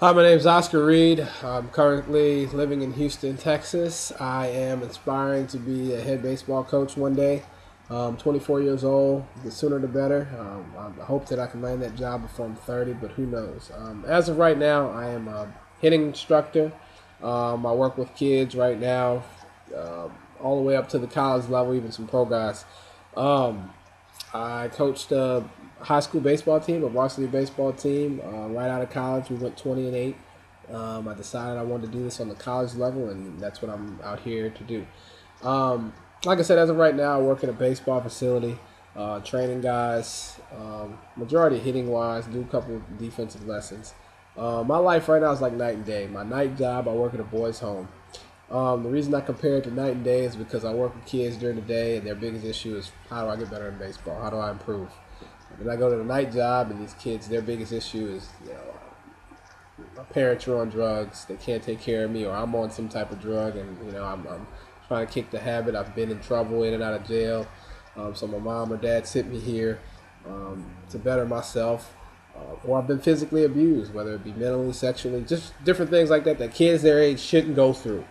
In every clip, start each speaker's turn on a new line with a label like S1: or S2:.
S1: Hi, my name is Oscar Reed. I'm currently living in Houston, Texas. I am aspiring to be a head baseball coach one day. 24 years old. The sooner the better. I hope that I can land that job before I'm 30, but who knows? As of right now, I am a hitting instructor. I work with kids right now, all the way up to the college level, even some pro guys. Um, I coached a high school baseball team, a varsity baseball team, right out of college. We went 20-8. I decided I wanted to do this on the college level, and that's what I'm out here to do. Like I said, as of right now, I work at a baseball facility, training guys, majority hitting wise, do a couple of defensive lessons. My life right now is like night and day. My night job, I work at a boys' home. The reason I compare it to night and day is because I work with kids during the day, and their biggest issue is how do I get better in baseball? How do I improve? And I go to the night job, and these kids, their biggest issue is, my parents are on drugs, they can't take care of me, or I'm on some type of drug, and I'm trying to kick the habit. I've been in trouble, in and out of jail, so my mom or dad sent me here to better myself. Or I've been physically abused, whether it be mentally, sexually, just different things like that kids their age shouldn't go through.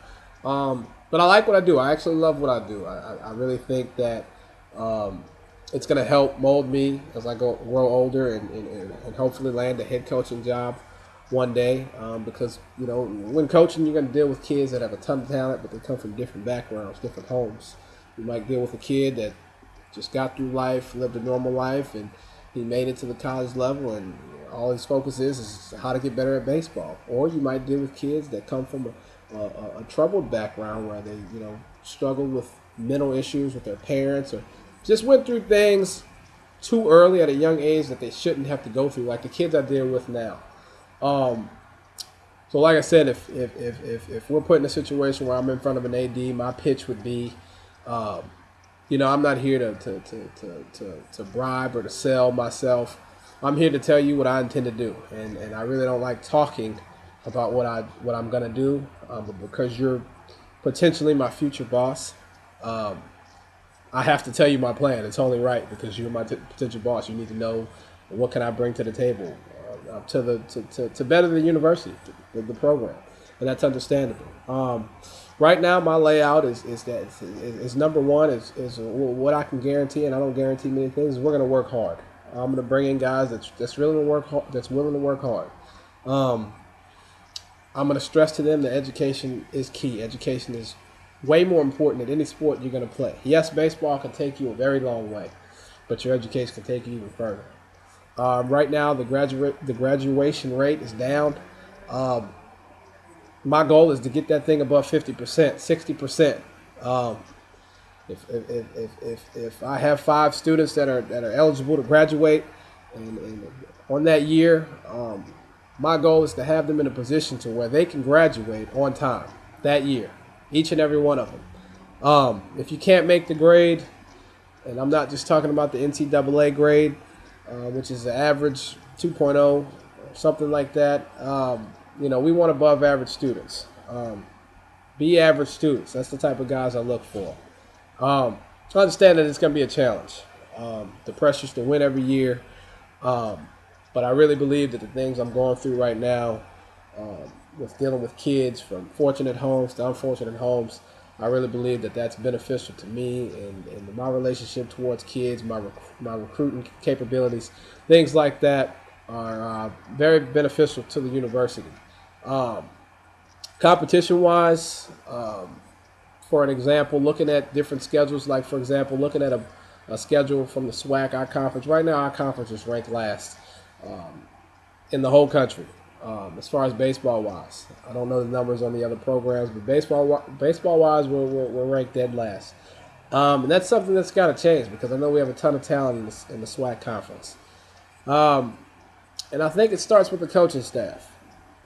S1: But I like what I do. I actually love what I do. I really think that it's going to help mold me as I grow older and hopefully land a head coaching job one day. Because, when coaching, you're going to deal with kids that have a ton of talent, but they come from different backgrounds, different homes. You might deal with a kid that just got through life, lived a normal life, and he made it to the college level, and all his focus is how to get better at baseball. Or you might deal with kids that come from a troubled background where they, struggled with mental issues with their parents, or just went through things too early at a young age that they shouldn't have to go through, like the kids I deal with now. Um, so, like I said, if we're put in a situation where I'm in front of an AD, my pitch would be, I'm not here to bribe or to sell myself. I'm here to tell you what I intend to do, and I really don't like talking about what I'm gonna do, but because you're potentially my future boss, um, I have to tell you my plan. It's only right because you're my potential boss. You need to know what can I bring to the table, to better the university, the program, and that's understandable. Right now, my layout is number one is what I can guarantee, and I don't guarantee many things. Is we're going to work hard. I'm going to bring in guys that's willing to work that's willing to work hard. Um, I'm going to stress to them that education is key. Education is way more important than any sport you're going to play. Yes, baseball can take you a very long way, but your education can take you even further. Right now, the graduation rate is down. Um, my goal is to get that thing above 50%, 60%. Um, if I have 5 students that are eligible to graduate, and on that year, my goal is to have them in a position to where they can graduate on time that year, each and every one of them. If you can't make the grade, and I'm not just talking about the NCAA grade, which is the average 2.0, something like that. We want above average students. Be average students. That's the type of guys I look for. I understand that it's going to be a challenge. The pressure's to win every year. But I really believe that the things I'm going through right now, with dealing with kids from fortunate homes to unfortunate homes, I really believe that that's beneficial to me and my relationship towards kids, my recruiting capabilities, things like that are very beneficial to the university. Um, Competition-wise, for an example, looking at different schedules, like for example, looking at a schedule from the SWAC, our conference. Right now, our conference is ranked last in the whole country as far as baseball wise. I don't know the numbers on the other programs, but baseball wise, we're ranked dead last. And that's something that's got to change because I know we have a ton of talent in the SWAC conference. And I think it starts with the coaching staff.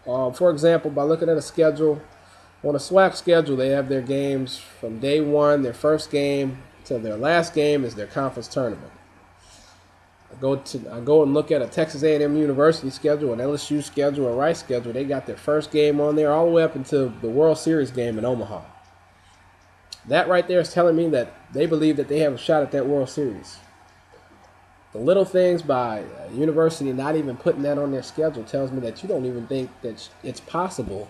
S1: For example, by looking at a schedule, on a SWAC schedule, they have their games from day one, their first game, to their last game is their conference tournament. I go and look at a Texas A&M University schedule, an LSU schedule, a Rice schedule. They got their first game on there all the way up until the World Series game in Omaha. That right there is telling me that they believe that they have a shot at that World Series. The little things by a university not even putting that on their schedule tells me that you don't even think that it's possible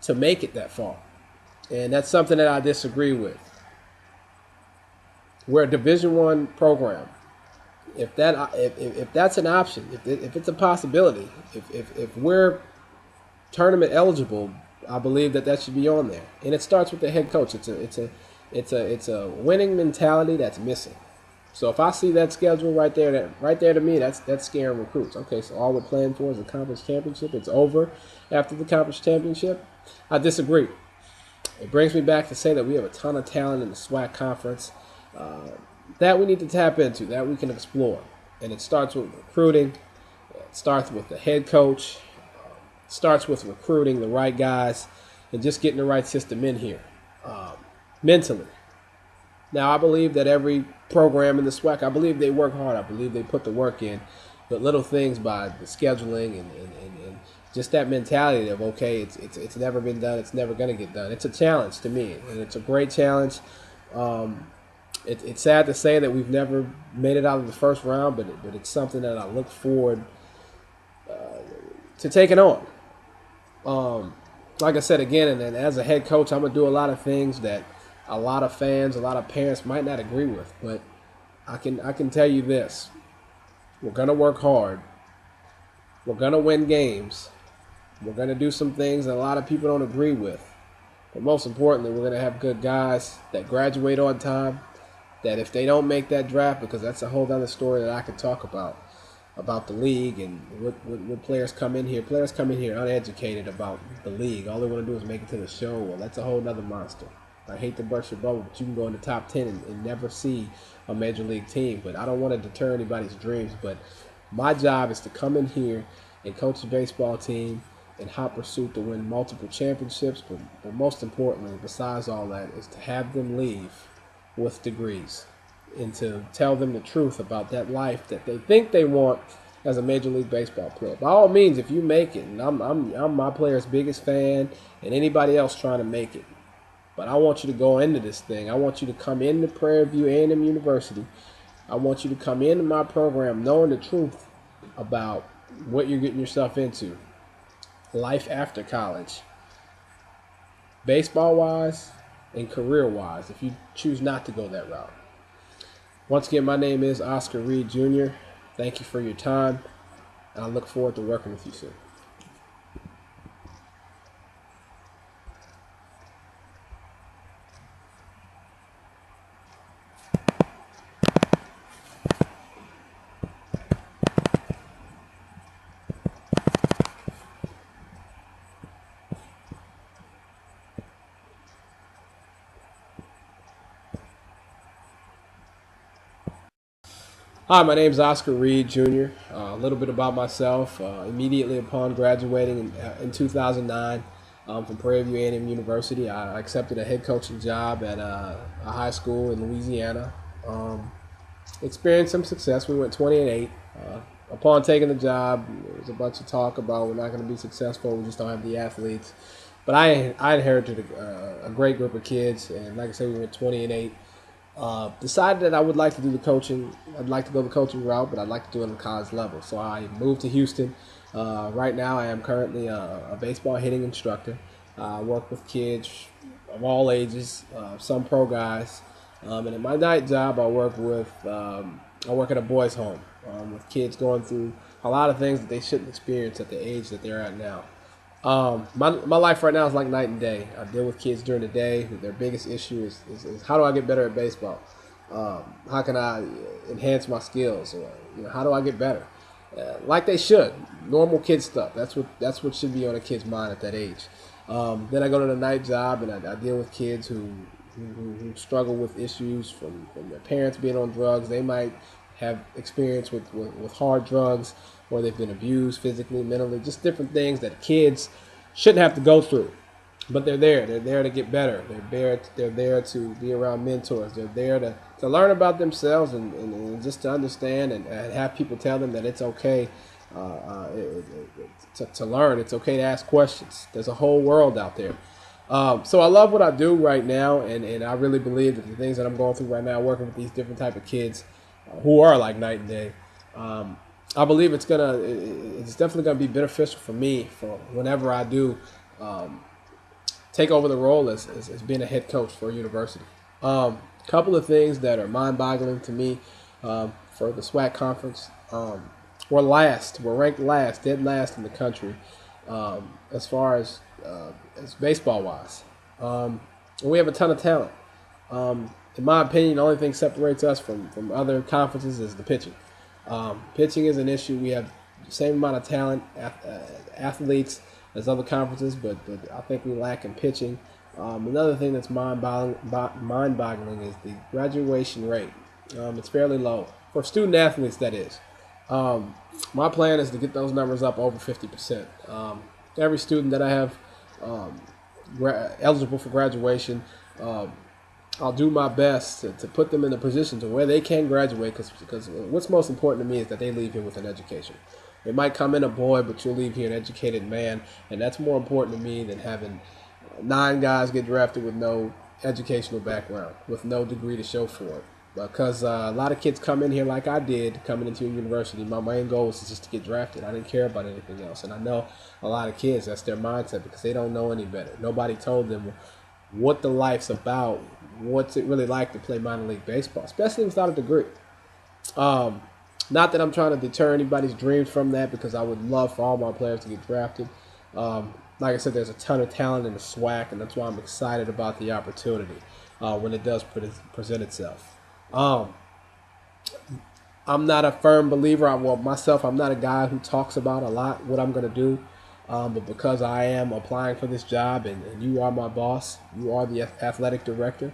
S1: to make it that far. And that's something that I disagree with. We're a Division I program. If that's an option, if it's a possibility, if we're tournament eligible, I believe that should be on there. And it starts with the head coach. It's a winning mentality that's missing. So if I see that schedule right there, to me, that's scaring recruits. Okay, so all we're playing for is a conference championship. It's over after the conference championship. I disagree. It brings me back to say that we have a ton of talent in the SWAC conference that we need to tap into, that we can explore. And it starts with recruiting. It starts with the head coach. It starts with recruiting the right guys and just getting the right system in here mentally. Now, I believe that every program in the SWAC, I believe they work hard. I believe they put the work in. But little things by the scheduling and just that mentality of, okay, it's never been done. It's never going to get done. It's a challenge to me, and it's a great challenge. It's sad to say that we've never made it out of the first round, but it's something that I look forward to taking on. Like I said again, and as a head coach, I'm going to do a lot of things that a lot of fans, a lot of parents might not agree with, but I can tell you this. We're going to work hard. We're going to win games. We're going to do some things that a lot of people don't agree with. But most importantly, we're going to have good guys that graduate on time, that if they don't make that draft, because that's a whole other story that I could talk about the league and what players come in here. Players come in here uneducated about the league. All they want to do is make it to the show. Well, that's a whole other monster. I hate to burst your bubble, but you can go in the top 10 and never see a major league team. But I don't want to deter anybody's dreams. But my job is to come in here and coach a baseball team in hot pursuit to win multiple championships. But most importantly, besides all that, is to have them leave with degrees and to tell them the truth about that life that they think they want as a Major League Baseball player. By all means, if you make it, and I'm my player's biggest fan and anybody else trying to make it, but I want you to go into this thing. I want you to come into Prairie View A&M University. I want you to come into my program knowing the truth about what you're getting yourself into. Life after college. Baseball-wise and career-wise, if you choose not to go that route. Once again, my name is Oscar Reed Jr. Thank you for your time, and I look forward to working with you soon. Hi, my name is Oscar Reed Jr. A little bit about myself. Immediately upon graduating in 2009 from Prairie View A&M University, I accepted a head coaching job at a high school in Louisiana. Experienced some success. We went 20-8. Upon taking the job, there was a bunch of talk about we're not going to be successful. We just don't have the athletes. But I inherited a great group of kids, and like I said, we went 20-8. Decided that I would like to do the coaching. I'd like to go the coaching route, but I'd like to do it on the college level. So I moved to Houston. Right now, I am currently a baseball hitting instructor. I work with kids of all ages, some pro guys. And at my night job, I work at a boys' home with kids going through a lot of things that they shouldn't experience at the age that they're at now. My life right now is like night and day. I deal with kids during the day. Their biggest issue is how do I get better at baseball? How can I enhance my skills? Or how do I get better? Like they should. Normal kid stuff. That's what should be on a kid's mind at that age. Then I go to the night job and I deal with kids who struggle with issues from their parents being on drugs. They might have experience with hard drugs, or they've been abused physically, mentally, just different things that kids shouldn't have to go through. But they're there. They're there to get better. They're there to be around mentors. They're there to learn about themselves and just to understand and have people tell them that it's okay to learn. It's okay to ask questions. There's a whole world out there. So I love what I do right now, and I really believe that the things that I'm going through right now, working with these different type of kids, who are like night and day. I believe it's definitely gonna be beneficial for me for whenever I do take over the role as being a head coach for a university. Couple of things that are mind-boggling to me for the SWAC conference. We're last. We're ranked last, dead last in the country as far as baseball-wise. And we have a ton of talent. In my opinion, the only thing separates us from other conferences is the pitching. Pitching is an issue. We have the same amount of talent, athletes as other conferences, but I think we lack in pitching. Another thing that's mind-boggling is the graduation rate. It's fairly low for student athletes, that is. My plan is to get those numbers up over 50%. Every student that I have eligible for graduation, I'll do my best to put them in a position to where they can graduate, because what's most important to me is that they leave here with an education. It might come in a boy, but you'll leave here an educated man, and that's more important to me than having 9 guys get drafted with no educational background, with no degree to show for it. Because a lot of kids come in here like I did, coming into a university. My main goal was just to get drafted. I didn't care about anything else. And I know a lot of kids, that's their mindset, because they don't know any better. Nobody told them what the life's about, what's it really like to play minor league baseball, especially without a degree. Not that I'm trying to deter anybody's dreams from that, because I would love for all my players to get drafted. Like I said, there's a ton of talent in the SWAC, and that's why I'm excited about the opportunity when it does present itself. I'm not a firm believer. I'm not a guy who talks about a lot what I'm going to do. But because I am applying for this job, and you are my boss, you are the athletic director,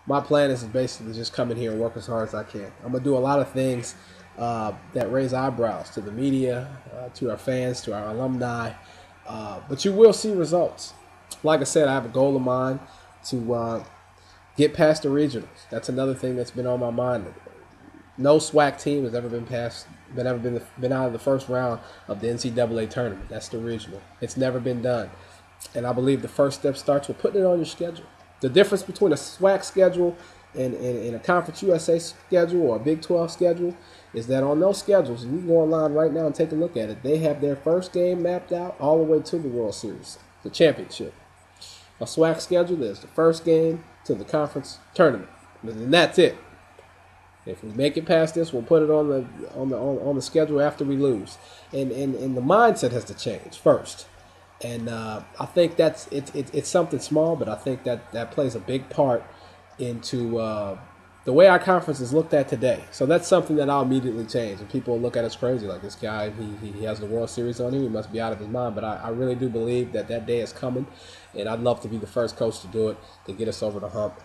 S1: my plan is to basically just come in here and work as hard as I can. I'm going to do a lot of things that raise eyebrows to the media, to our fans, to our alumni. But you will see results. Like I said, I have a goal of mine to get past the regionals. That's another thing that's been on my mind. No SWAC team has ever been out of the first round of the NCAA tournament. That's the regional. It's never been done. And I believe the first step starts with putting it on your schedule. The difference between a SWAC schedule and a Conference USA schedule or a Big 12 schedule is that on those schedules, you can go online right now and take a look at it. They have their first game mapped out all the way to the World Series, the championship. A SWAC schedule is the first game to the conference tournament, and that's it. If we make it past this, we'll put it on the schedule after we lose, and the mindset has to change first. And I think it's something small, but I think that plays a big part into the way our conference is looked at today. So that's something that I'll immediately change. And people look at us crazy, like this guy, he has the World Series on him, he must be out of his mind. But I really do believe that day is coming, and I'd love to be the first coach to do it, to get us over the hump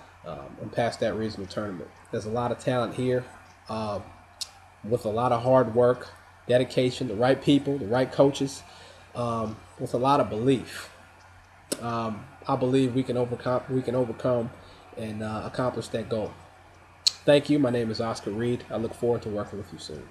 S1: and past that regional tournament. There's a lot of talent here with a lot of hard work, dedication, the right people, the right coaches, with a lot of belief. I believe we can overcome and accomplish that goal. Thank you. My name is Oscar Reed. I look forward to working with you soon.